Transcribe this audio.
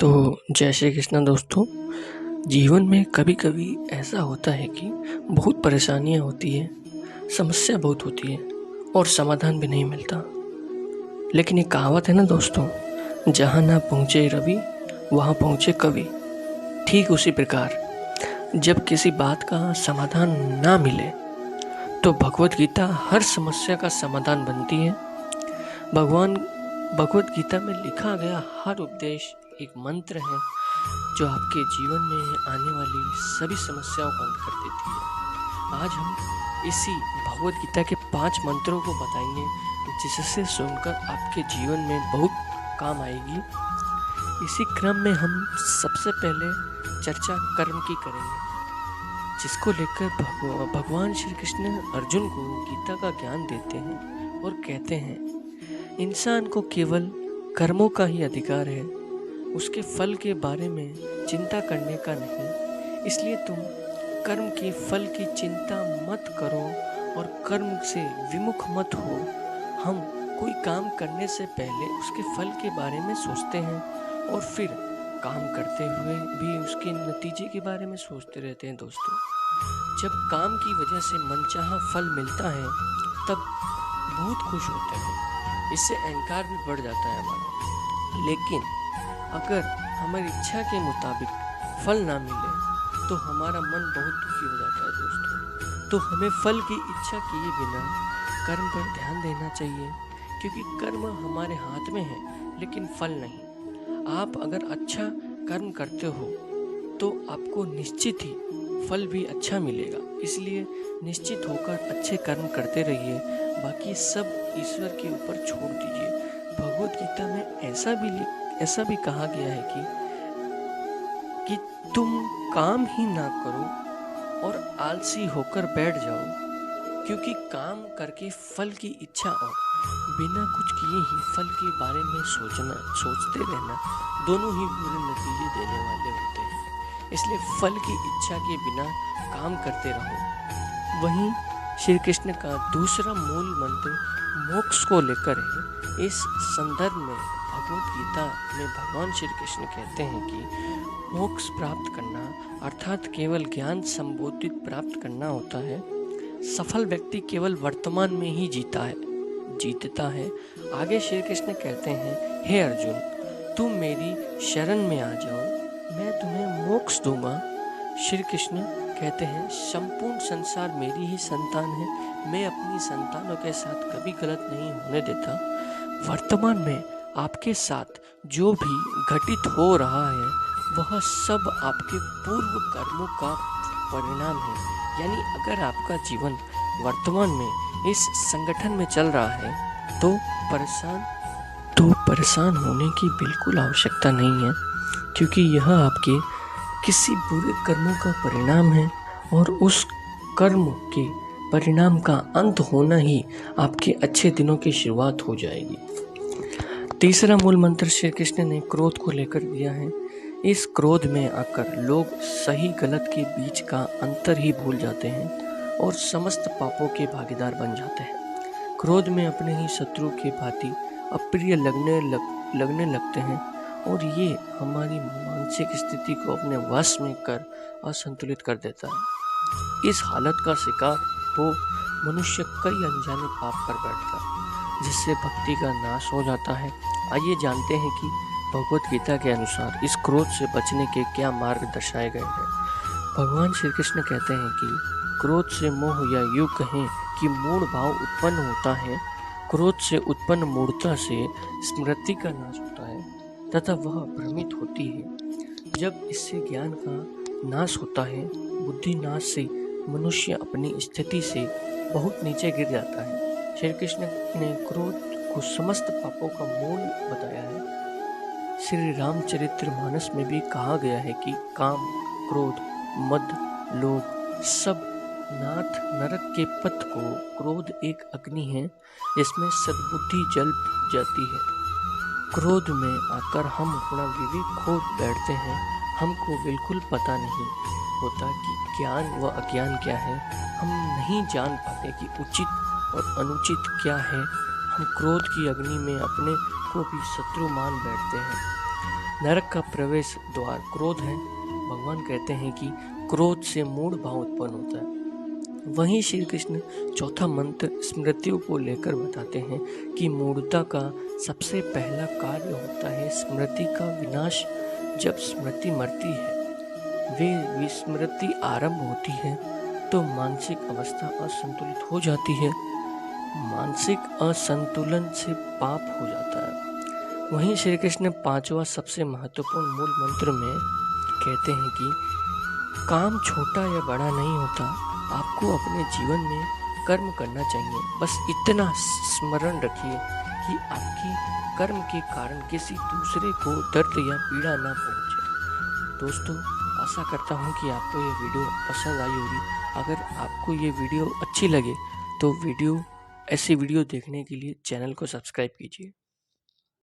तो जय श्री कृष्ण दोस्तों। जीवन में कभी कभी ऐसा होता है कि बहुत परेशानियां होती है, समस्या बहुत होती है और समाधान भी नहीं मिलता। लेकिन ये कहावत है ना दोस्तों, जहाँ ना पहुँचे रवि वहाँ पहुँचे कवि। ठीक उसी प्रकार जब किसी बात का समाधान ना मिले तो भगवत गीता हर समस्या का समाधान बनती है। भगवान भगवत गीता में लिखा गया हर उपदेश एक मंत्र है जो आपके जीवन में आने वाली सभी समस्याओं का अंत कर देती है। आज हम इसी भगवत गीता के 5 मंत्रों को बताएंगे जिससे सुनकर आपके जीवन में बहुत काम आएगी। इसी क्रम में हम सबसे पहले चर्चा कर्म की करेंगे, जिसको लेकर भगवान श्री कृष्ण अर्जुन को गीता का ज्ञान देते हैं और कहते हैं, इंसान को केवल कर्मों का ही अधिकार है, उसके फल के बारे में चिंता करने का नहीं। इसलिए तुम कर्म के फल की चिंता मत करो और कर्म से विमुख मत हो। हम कोई काम करने से पहले उसके फल के बारे में सोचते हैं और फिर काम करते हुए भी उसके नतीजे के बारे में सोचते रहते हैं। दोस्तों, जब काम की वजह से मनचाहा फल मिलता है तब बहुत खुश होते हैं, इससे अहंकार भी बढ़ जाता है हमारा। लेकिन अगर हमारी इच्छा के मुताबिक फल ना मिले तो हमारा मन बहुत दुखी हो जाता है। दोस्तों, तो हमें फल की इच्छा किए बिना कर्म पर ध्यान देना चाहिए, क्योंकि कर्म हमारे हाथ में है लेकिन फल नहीं। आप अगर अच्छा कर्म करते हो तो आपको निश्चित ही फल भी अच्छा मिलेगा। इसलिए निश्चित होकर अच्छे कर्म करते रहिए, बाकी सब ईश्वर के ऊपर छोड़ दीजिए। भगवत गीता में ऐसा भी कहा गया है कि तुम काम ही ना करो और आलसी होकर बैठ जाओ, क्योंकि काम करके फल की इच्छा और बिना कुछ किए ही फल के बारे में सोचते रहना दोनों ही बुरे नतीजे देने वाले होते हैं। इसलिए फल की इच्छा के बिना काम करते रहो। वहीं श्री कृष्ण का दूसरा मूल मंत्र मोक्ष को लेकर है। इस संदर्भ में भगवत गीता में भगवान श्री कृष्ण कहते हैं कि मोक्ष प्राप्त करना अर्थात केवल ज्ञान संबोधित प्राप्त करना होता है। सफल व्यक्ति केवल वर्तमान में ही जीतता है। आगे श्री कृष्ण कहते हैं, हे अर्जुन, तुम मेरी शरण में आ जाओ, मैं तुम्हें मोक्ष दूंगा। श्री कृष्ण कहते हैं, संपूर्ण संसार मेरी ही संतान है, मैं अपनी संतानों के साथ कभी गलत नहीं होने देता। वर्तमान में आपके साथ जो भी घटित हो रहा है वह सब आपके पूर्व कर्मों का परिणाम है। यानी अगर आपका जीवन वर्तमान में इस संगठन में चल रहा है तो परेशान होने की बिल्कुल आवश्यकता नहीं है, क्योंकि यह आपके किसी बुरे कर्मों का परिणाम है और उस कर्म के परिणाम का अंत होना ही आपके अच्छे दिनों की शुरुआत हो जाएगी। तीसरा मूल मंत्र श्री कृष्ण ने क्रोध को लेकर दिया है। इस क्रोध में आकर लोग सही गलत के बीच का अंतर ही भूल जाते हैं और समस्त पापों के भागीदार बन जाते हैं। क्रोध में अपने ही शत्रु के भांति अप्रिय लगने लगते हैं और ये हमारी मानसिक स्थिति को अपने वश में कर असंतुलित कर देता है। इस हालत का शिकार हो मनुष्य कई अनजाने पाप कर बैठता है, जिससे भक्ति का नाश हो जाता है। आइए जानते हैं कि भगवत गीता के अनुसार इस क्रोध से बचने के क्या मार्ग दर्शाए गए हैं। भगवान श्री कृष्ण कहते हैं कि क्रोध से मोह या यूं कहें कि मूढ़ भाव उत्पन्न होता है। क्रोध से उत्पन्न मूढ़ता से स्मृति का नाश होता है तथा वह भ्रमित होती है। जब इससे ज्ञान का नाश होता है, बुद्धि नाश से मनुष्य अपनी स्थिति से बहुत नीचे गिर जाता है। श्री कृष्ण ने क्रोध को समस्त पापों का मूल बताया है। श्री रामचरितमानस में भी कहा गया है कि काम, क्रोध, मद, लोभ सब नाथ नरक के पथ को। क्रोध एक अग्नि है जिसमें सद्बुद्धि जल जाती है। क्रोध में आकर हम अपना विवेक खो बैठते हैं। हमको बिल्कुल पता नहीं होता कि ज्ञान व अज्ञान क्या है। हम नहीं जान पाते कि उचित और अनुचित क्या है। हम क्रोध की अग्नि में अपने को भी शत्रु मान बैठते हैं। नरक का प्रवेश द्वार क्रोध है। भगवान कहते हैं कि क्रोध से मूढ़ भाव उत्पन्न होता है। वहीं श्री कृष्ण चौथा मंत्र स्मृतियों को लेकर बताते हैं कि मूढ़ता का सबसे पहला कार्य होता है स्मृति का विनाश। जब स्मृति मरती है, वे विस्मृति आरंभ होती है, तो मानसिक अवस्था असंतुलित हो जाती है। मानसिक असंतुलन से पाप हो जाता है। वहीं श्री कृष्ण पांचवा सबसे महत्वपूर्ण मूल मंत्र में कहते हैं कि काम छोटा या बड़ा नहीं होता, आपको अपने जीवन में कर्म करना चाहिए। बस इतना स्मरण रखिए कि आपकी कर्म के कारण किसी दूसरे को दर्द या पीड़ा ना पहुंचे। दोस्तों, आशा करता हूं कि आपको ये वीडियो पसंद आई होगी। अगर आपको ये वीडियो अच्छी लगे तो ऐसी वीडियो देखने के लिए चैनल को सब्सक्राइब कीजिए।